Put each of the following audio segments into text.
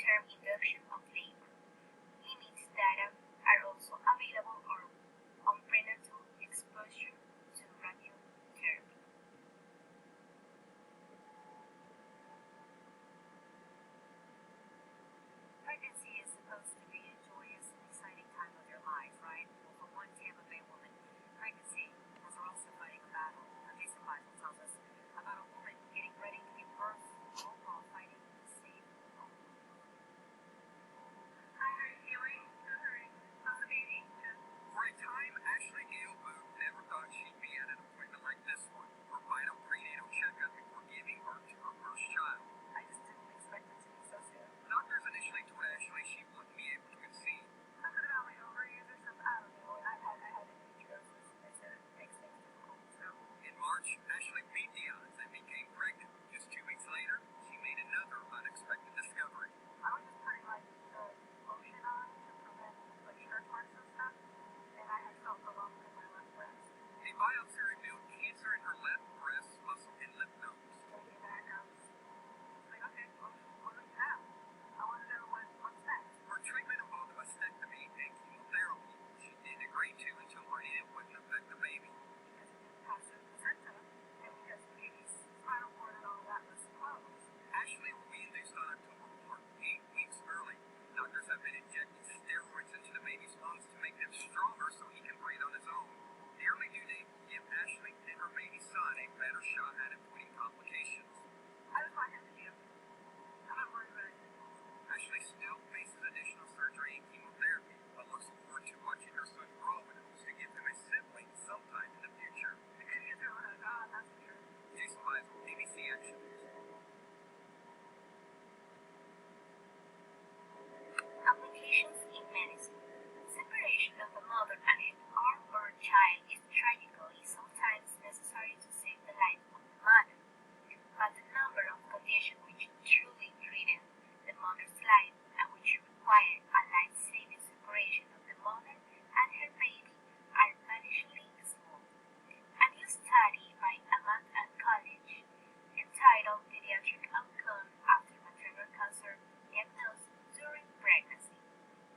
preterm induction of labor. Limited data are also available on prenatal exposure to radiotherapy. Pregnancy is supposed to be a joyous and exciting time of your life, right? Well, for one Tampa Bay woman, pregnancy was also fighting a battle. A recent Bible tells us about a woman getting ready to give birth, all while fighting to save her own. Hi, how are you feeling? Good. How's the baby? Good. For a time, Ashley Gail Booth never thought she'd be at an appointment like this one, her vital prenatal checkup before giving birth to her first child. I just didn't expect it to be so soon. Doctors initially told Ashley she wouldn't be able to conceive. Something about my ovaries or something, I don't know. I had endometriosis, and they said it makes things difficult, so. In March, Ashley beat the odds and became pregnant. Just 2 weeks later, she made another unexpected discovery. I was just putting like lotion on to prevent like shirt marks and stuff, and I had felt a lump in my left breast. A biopsy revealed cancer in her left breast muscle and lymph nodes. Looking back, I was like, okay, what do we have? I want to know what's next. Her treatment involved a mastectomy and chemotherapy. She didn't agree to until learning it wouldn't affect the baby. Because it didn't pass the placenta, and because the baby's spinal cord and all that was closed. Ashley will be induced on October 4th, 8 weeks early. Doctors have been injecting steroids into the baby's lungs to make them stronger so he can breathe on his own. The early due date will give Ashley and her baby son a better shot at avoiding complications. I just want him to be okay. I'm not worried about anything. Ashley still faces additional surgery and chemotherapy, but looks forward to watching her son grow and hopes to give him a sibling sometime in the future. The good news are like, oh, that's for sure. Jason Lives, ABC Action News. Applications in medicine. Separation of a mother and an unborn child is tragically sometimes necessary to save the life of the mother, but the number of conditions which truly threaten the mother's life and which require a life-saving separation of the mother and her baby are vanishingly small. A new study by Amanda College, entitled Pediatric Outcome After Maternal Cancer Diagnosed During Pregnancy,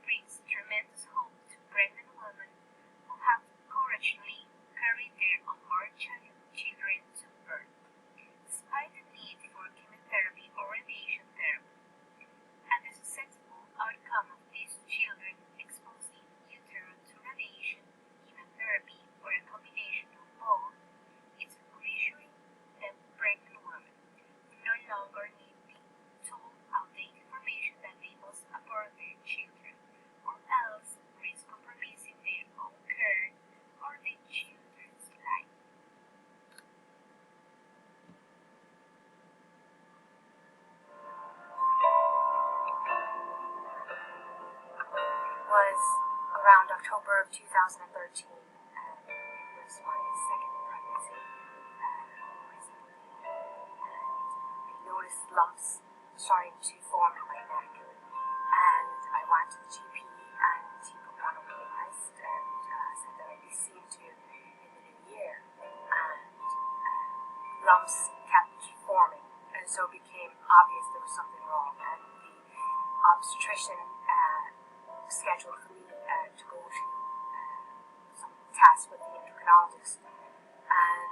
brings tremendous hope to pregnant women who have courageously carried their unborn children to birth, despite the need for chemotherapy or radiation therapy. And the successful outcome of these children exposed in utero to radiation, chemotherapy, or a combination of both is reassuring the pregnant women who no longer need be told outdated information that they must abort their children or else risk compromising their own care or their children's life. It was around October of 2013, and it was my second pregnancy recently, and I noticed lumps starting to form in my neck, and I went to the GP, and he put me on a waiting list and said that I'd be seen to in the new year, and lumps kept forming, and so it became obvious there was something wrong, and the obstetrician scheduled for me to go to some tests with the endocrinologist, and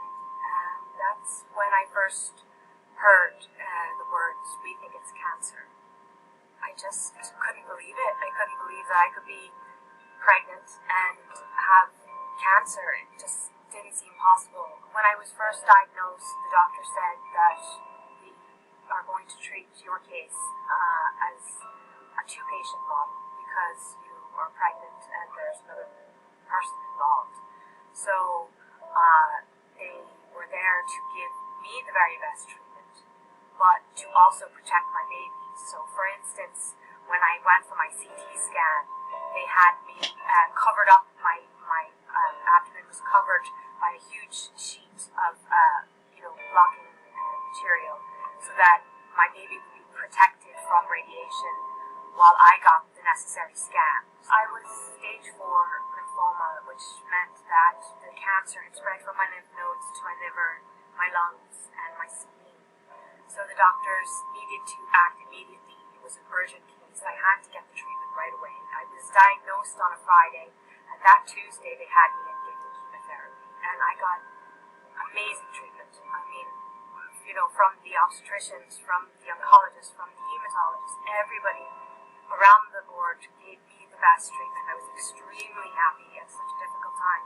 that's when I first heard the words, "We think it's cancer." I just couldn't believe it. I couldn't believe that I could be pregnant and have cancer. It just didn't seem possible. When I was first diagnosed, the doctor said that we are going to treat your case as a two-patient model because you are pregnant and there's another person involved. So they were there to give me the very best treatment, but to also protect my baby. So for instance, when I went for my CT scan, they had me covered up, my abdomen was covered by a huge sheet of blocking material so that my baby would be protected from radiation while I got the necessary scan. I was stage 4 lymphoma, which meant that the cancer had spread from my lymph nodes to my liver, my lungs, and my spleen. So the doctors needed to act immediately. It was an urgent case. released. I had to get the treatment right away. I was diagnosed on a Friday, and that Tuesday they had me in getting chemotherapy, and I got amazing treatment. I mean, from the obstetricians, from the oncologists, from the hematologists, everybody around the board gave me the best treatment. I was extremely happy at such a difficult time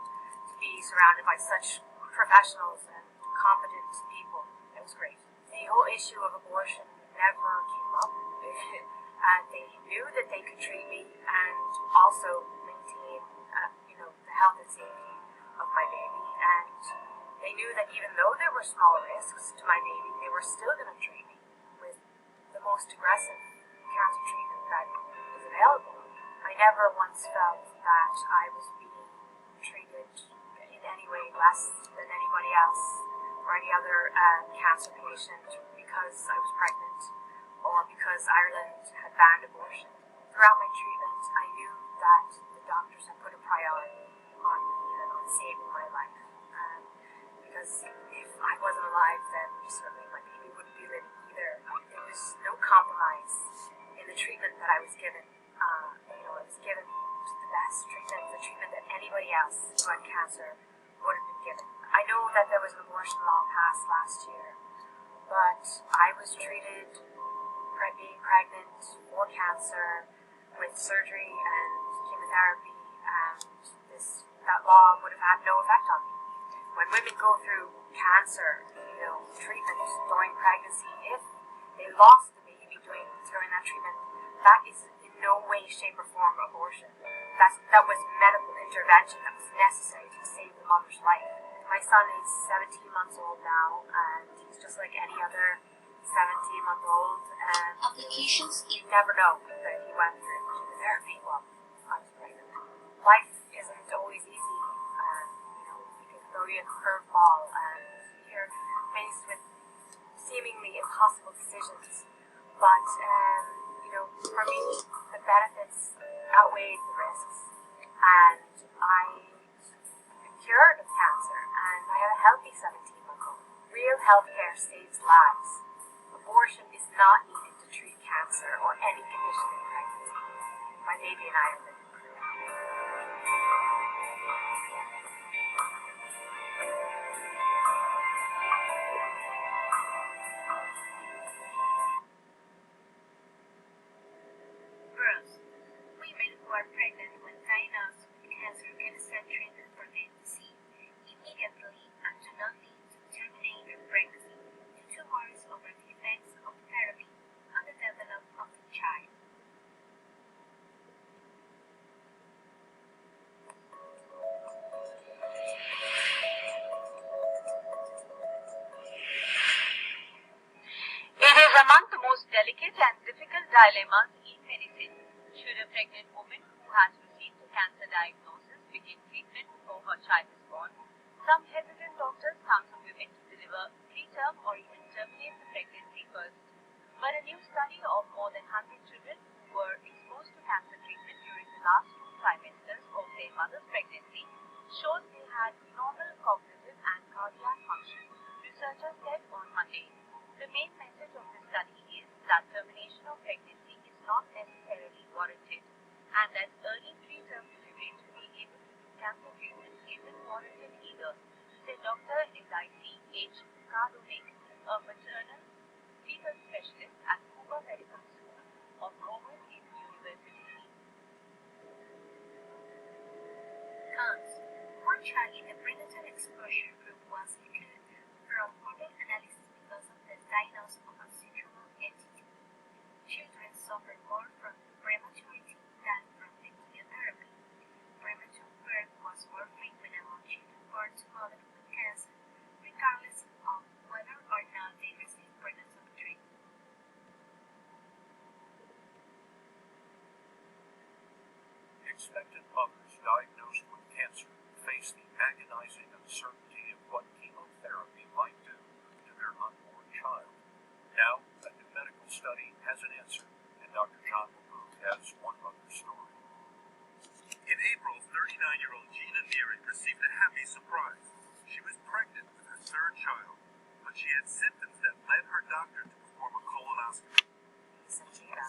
to be surrounded by such professionals and competent people. It was great. The whole issue of abortion never came up. And they knew that they could treat me and also maintain, the health and safety of my baby. And they knew that even though there were small risks to my baby, they were still going to treat me with the most aggressive cancer treatment that was available. I never once felt that I was being treated in any way less than anybody else or any other cancer patient because I was pregnant or because Ireland had banned abortion. Throughout my treatment, I knew that the doctors had put a priority on me and on saving my life. Because if I wasn't alive, then certainly my baby wouldn't be living either. There was no compromise in the treatment that I was given. I was given the best treatment, the treatment that anybody else who had cancer would have been given. I know that there was an abortion law passed last year, but I was treated being pregnant for cancer with surgery and chemotherapy, and that law would have had no effect on me. When women go through cancer, treatment during pregnancy, if they lost the baby during that treatment, that is in no way, shape, or form abortion. That was medical intervention that was necessary to save the mother's life. My son is 17 months old now, and he's just like any other 17-month-old, and you never know that he went through chemotherapy while I was pregnant. Life isn't always easy, and you can throw you a curveball, and you're faced with seemingly impossible decisions. But for me, the benefits outweighed the risks, and I am cured of cancer, and I have a healthy 17-month-old. Real healthcare saves lives. Abortion is not needed to treat cancer or any condition in pregnancy. My baby and I are living proof. Girls, women who are pregnant when diagnosed with cancer can start treatment for pregnancy immediately and do not need to terminate their pregnancy due to worries over the effects of therapy on the development of the child. It is among the most delicate and difficult dilemmas in medicine. Should a pregnant woman who has received a cancer diagnosis begin treatment before her child is born? Some hesitant doctors counsel women to deliver preterm or even terminate the pregnancy first. But a new study of more than 100 children who were exposed to cancer treatment during the last 2 trimesters of their mother's pregnancy showed they had normal cognitive and cardiac function, researchers said on Monday. The main message of the study is that termination of pregnancy is not necessarily warranted, and that early preterm delivery to be able to do cancer treatment isn't warranted either, said Dr. Eliza H. Cardonik, a maternal fetal specialist at Cooper Medical School of Rowan University. Cons. One child in the prenatal exposure group was included from hormone analysis because of the diagnosis of a syndromal entity. Children suffer more from prematurity than from the chemotherapy. Premature birth was more frequent among children born to mothers with cancer, regardless of whether or not they received prenatal treatment. Expectant mothers diagnosed with cancer face the agonizing uncertainty of what chemotherapy might do to their unborn child. Now, a new medical study has an answer, and Dr. John Labouk has one mother's story. In April, 39-year-old Gina Neary received a happy surprise. She was pregnant with her 3rd child, but she had symptoms that led her doctor to perform a colonoscopy. He said, Gina,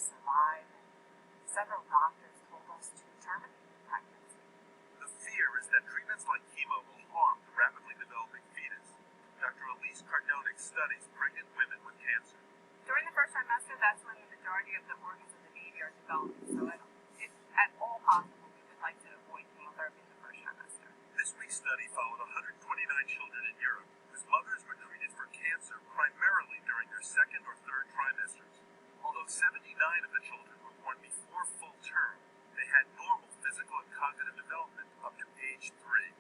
survive, and several doctors told us to terminate the pregnancy. The fear is that treatments like chemo will harm the rapidly developing fetus. Dr. Elise Cardonic studies pregnant women with cancer. During the first trimester, that's when the majority of the organs of the baby are developing. So if at all possible, we would like to avoid chemotherapy in the first trimester. This week's study followed 129 children in Europe whose mothers were treated for cancer primarily during their second or third trimesters. Although 79 of the children were born before full term, they had normal physical and cognitive development up to age 3.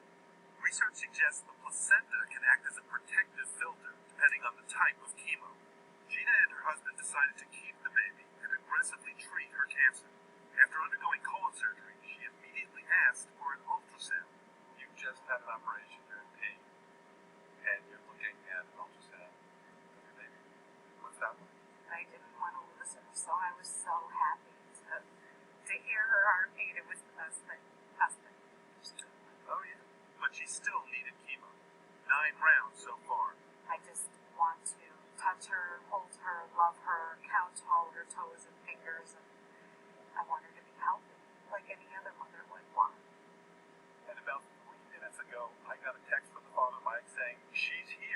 Research suggests the placenta can act as a protective filter depending on the type of chemo. Gina and her husband decided to keep the baby and aggressively treat her cancer. After undergoing colon surgery, she immediately asked for an ultrasound. You just had an operation, you're in pain, and you're looking at an ultrasound of your baby. What's that like? I didn't want to lose her, so I was so happy to hear her heartbeat. It was the best thing. Oh yeah, but she still needed chemo. 9 rounds so far. I just want to touch her, hold her, love her, count all her toes and fingers, and I want her to be healthy, like any other mother would want. And about 3 minutes ago, I got a text from the father Mike saying she's here.